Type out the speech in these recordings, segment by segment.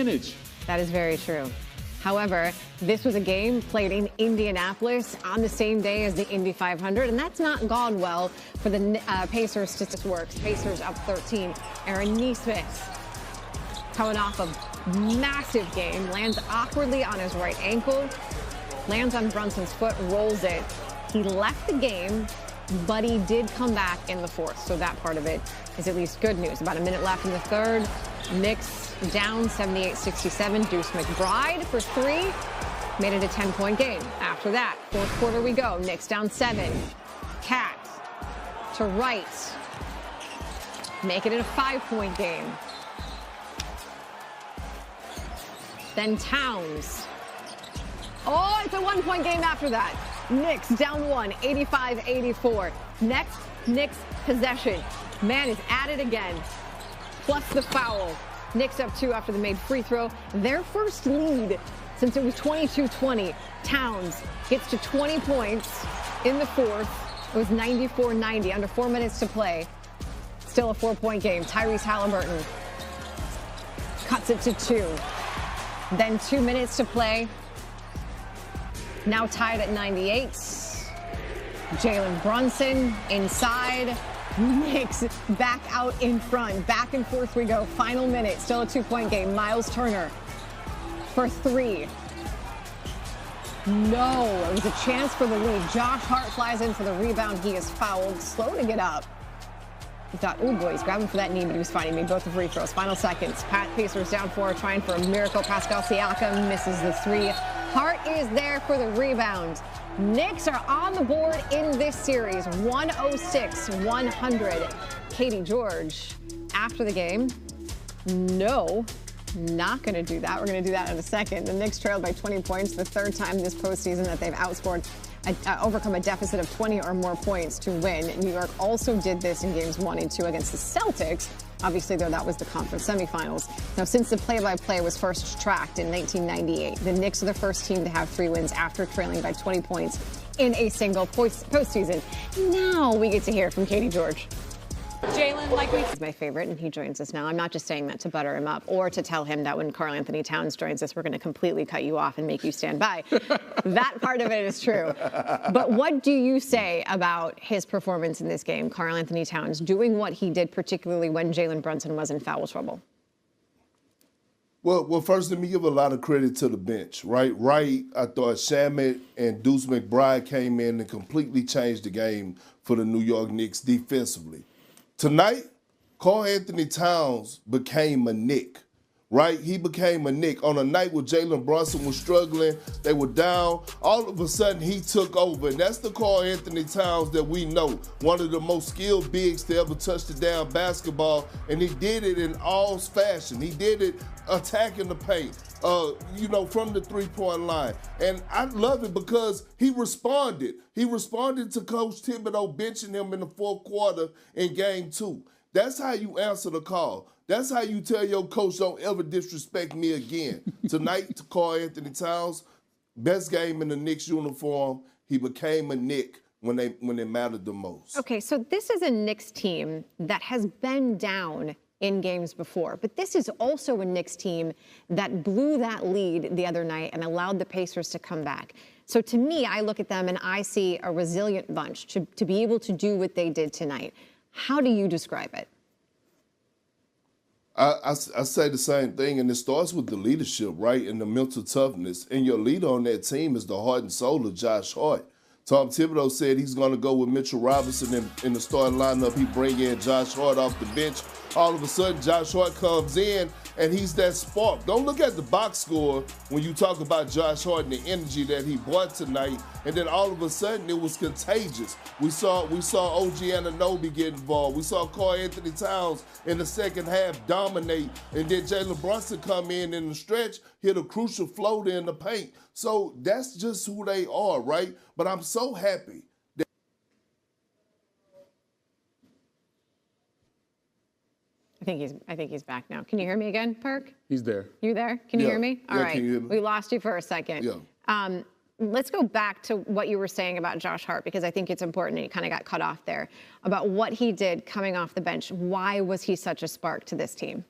advantage. That is very true. However, this was a game played in Indianapolis on the same day as the Indy 500, and that's not gone well for the Pacers. Statistics works. Pacers up 13. Aaron Nesmith, coming off a massive game, lands awkwardly on his right ankle, lands on Brunson's foot, rolls it. He left the game, but he did come back in the fourth, so that part of it is at least good news. About a minute left in the third. Knicks down 78-67. Deuce McBride for three. Made it a 10-point game. After that, fourth quarter we go. Knicks down 7. Cat to Wright. Make it a 5-point game. Then Towns. Oh, it's a 1-point game after that. Knicks down 1, 85-84. Next, Knicks possession. Man is at it again. Plus the foul. Knicks up 2 after the made free throw. Their first lead since it was 22-20. Towns gets to 20 points in the fourth. It was 94-90, under 4 minutes to play. Still a 4-point game. Tyrese Halliburton cuts it to 2. Then 2 minutes to play. Now tied at 98. Jalen Brunson inside. Knicks back out in front. Back and forth we go. Final minute. Still a 2-point game. Miles Turner for 3. No. It was a chance for the lead. Josh Hart flies in for the rebound. He is fouled. Slow to get up. He thought, oh boy, he's grabbing for that knee, but he was fine. He made both the free throws. Final seconds. Pacers down 4, trying for a miracle. Pascal Siakam misses the 3. Hart is there for the rebound. Knicks are on the board in this series, 106-100. Katie George, after the game, no, not going to do that. We're going to do that in a second. The Knicks trailed by 20 points, the third time this postseason that they've overcome a deficit of 20 or more points to win. New York also did this in games 1 and 2 against the Celtics. Obviously, though, that was the conference semifinals. Now, since the play-by-play was first tracked in 1998, the Knicks are the first team to have 3 wins after trailing by 20 points in a single postseason. Now we get to hear from Katie George. Jalen, like He's my favorite, and he joins us now. I'm not just saying that to butter him up or to tell him that when Karl-Anthony Towns joins us, we're going to completely cut you off and make you stand by. That part of it is true. But what do you say about his performance in this game, Karl-Anthony Towns doing what he did, particularly when Jalen Brunson was in foul trouble? Well, first, let me give a lot of credit to the bench, right? I thought Shamet and Deuce McBride came in and completely changed the game for the New York Knicks defensively. Tonight, Karl-Anthony Towns became a Knick, right? He became a Knick. On a night where Jalen Brunson was struggling, they were down, all of a sudden he took over. And that's the Karl-Anthony Towns that we know, one of the most skilled bigs to ever touch the damn basketball. And he did it in all fashion. He did it attacking the paint, from the three-point line. And I love it because he responded. He responded to Coach Thibodeau benching him in the fourth quarter in Game 2. That's how you answer the call. That's how you tell your coach, don't ever disrespect me again. Tonight, Karl-Anthony Towns, best game in the Knicks uniform. He became a Knick when it mattered the most. Okay, so this is a Knicks team that has been down in games before, but this is also a Knicks team that blew that lead the other night and allowed the Pacers to come back. So to me, I look at them and I see a resilient bunch to be able to do what they did tonight. How do you describe it? I say the same thing, and it starts with the leadership, right, and the mental toughness. And your leader on that team is the heart and soul of Josh Hart. Tom Thibodeau said he's going to go with Mitchell Robinson in the starting lineup. He bring in Josh Hart off the bench. All of a sudden, Josh Hart comes in, and he's that spark. Don't look at the box score when you talk about Josh Hart and the energy that he brought tonight. And then all of a sudden, it was contagious. We saw OG Anunoby get involved. We saw Karl-Anthony Towns in the second half dominate. And then Jalen Brunson come in the stretch, hit a crucial floater in the paint. So that's just who they are, right? But I'm so happy. I think he's back now. Can you hear me again, Perk? He's there. You there? Can you hear me? All right. Can you hear me? We lost you for a second. Yeah. Let's go back to what you were saying about Josh Hart, because I think it's important, and you kind of got cut off there, about what he did coming off the bench. Why was he such a spark to this team?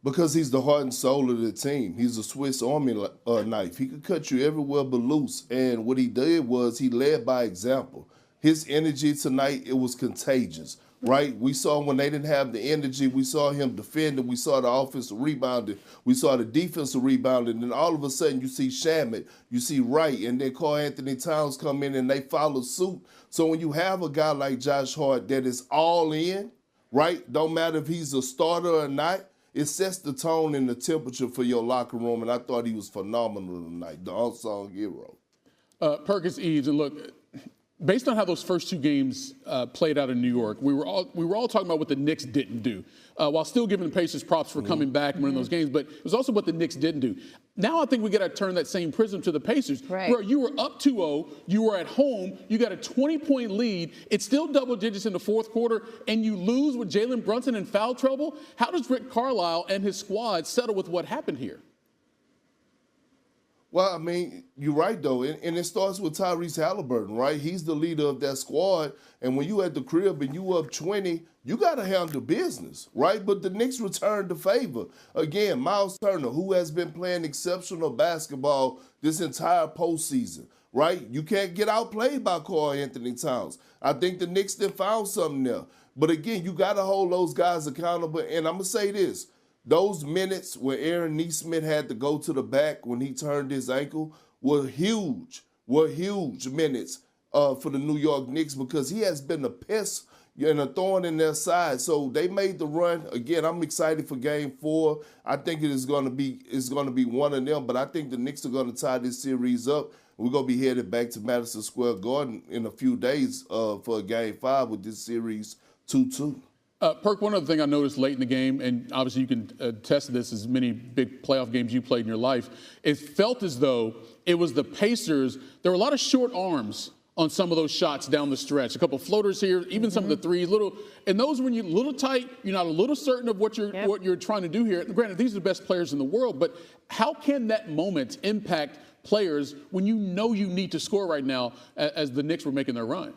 Because he's the heart and soul of the team. He's a Swiss Army knife. He could cut you everywhere but loose. And what he did was he led by example. His energy tonight, it was contagious, right? We saw when they didn't have the energy, we saw him defending, we saw the offensive rebounding, we saw the defensive rebounding, and all of a sudden you see Shannon, you see Wright, and then Karl Anthony Towns come in and they follow suit. So when you have a guy like Josh Hart that is all in, right? Don't matter if he's a starter or not, it sets the tone and the temperature for your locker room, and I thought he was phenomenal tonight, the unsung hero. Perkins, Eves, and look, based on how those first two games played out in New York, we were all talking about what the Knicks didn't do, while still giving the Pacers props for coming back and winning those games. But it was also what the Knicks didn't do. Now I think we got to turn that same prism to the Pacers, where you were up 2-0, you were at home, you got a 20-point lead. It's still double digits in the fourth quarter, and you lose with Jalen Brunson in foul trouble. How does Rick Carlisle and his squad settle with what happened here? Well, I mean, you're right, though, and it starts with Tyrese Halliburton, right? He's the leader of that squad, and when you at the crib and you up 20, you got to handle business, right? But the Knicks returned the favor. Again, Miles Turner, who has been playing exceptional basketball this entire postseason, right? You can't get outplayed by Karl Anthony Towns. I think the Knicks then found something there. But again, you got to hold those guys accountable, and I'm going to say this. Those minutes where Aaron Nesmith had to go to the back when he turned his ankle were huge minutes for the New York Knicks because he has been a pest and a thorn in their side. So they made the run. Again, I'm excited for Game 4. I think it's going to be one of them, but I think the Knicks are going to tie this series up. We're going to be headed back to Madison Square Garden in a few days for Game 5 with this series 2-2. Perk, one other thing I noticed late in the game, and obviously you can attest to this as many big playoff games you played in your life, it felt as though it was the Pacers. There were a lot of short arms on some of those shots down the stretch. A couple of floaters here, even some of the threes, and those when you're a little tight, you're not a little certain of what you're trying to do here. Granted, these are the best players in the world, but how can that moment impact players when you know you need to score right now as the Knicks were making their run?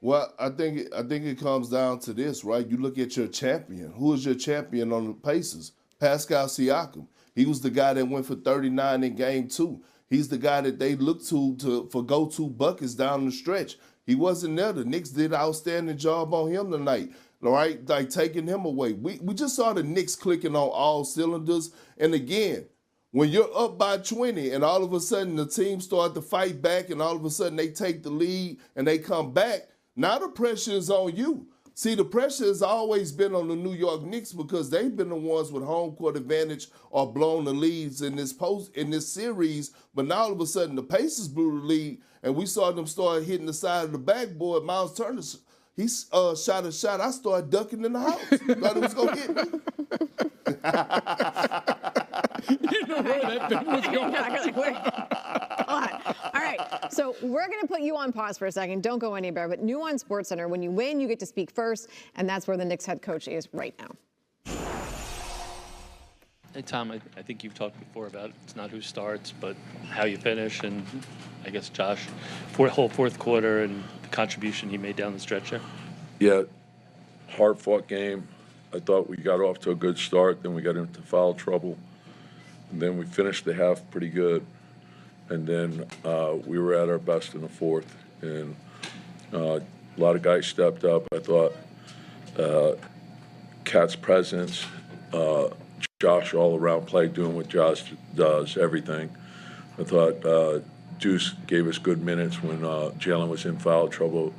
Well, I think it comes down to this, right? You look at your champion. Who is your champion on the Pacers? Pascal Siakam. He was the guy that went for 39 in Game 2. He's the guy that they look to for go-to buckets down the stretch. He wasn't there. The Knicks did an outstanding job on him tonight, all right? Like taking him away. We just saw the Knicks clicking on all cylinders. And again, when you're up by 20 and all of a sudden the team start to fight back and all of a sudden they take the lead and they come back, now the pressure is on you. See, the pressure has always been on the New York Knicks because they've been the ones with home court advantage or blown the leads in this series. But now all of a sudden the Pacers blew the lead, and we saw them start hitting the side of the backboard. Miles Turner, he shot a shot. I started ducking in the house. Thought it was gonna hit me. You know where that thing was going. All right, so we're going to put you on pause for a second. Don't go anywhere. But new on SportsCenter, when you win, you get to speak first, and that's where the Knicks head coach is right now. Hey, Tom, I think you've talked before about it's not who starts, but how you finish, and I guess Josh, whole fourth quarter and the contribution he made down the stretch there. Yeah, hard-fought game. I thought we got off to a good start, then we got into foul trouble, and then we finished the half pretty good. And then we were at our best in the fourth, and a lot of guys stepped up. I thought Cat's presence, Josh all-around play, doing what Josh does, everything. I thought Deuce gave us good minutes when Jalen was in foul trouble.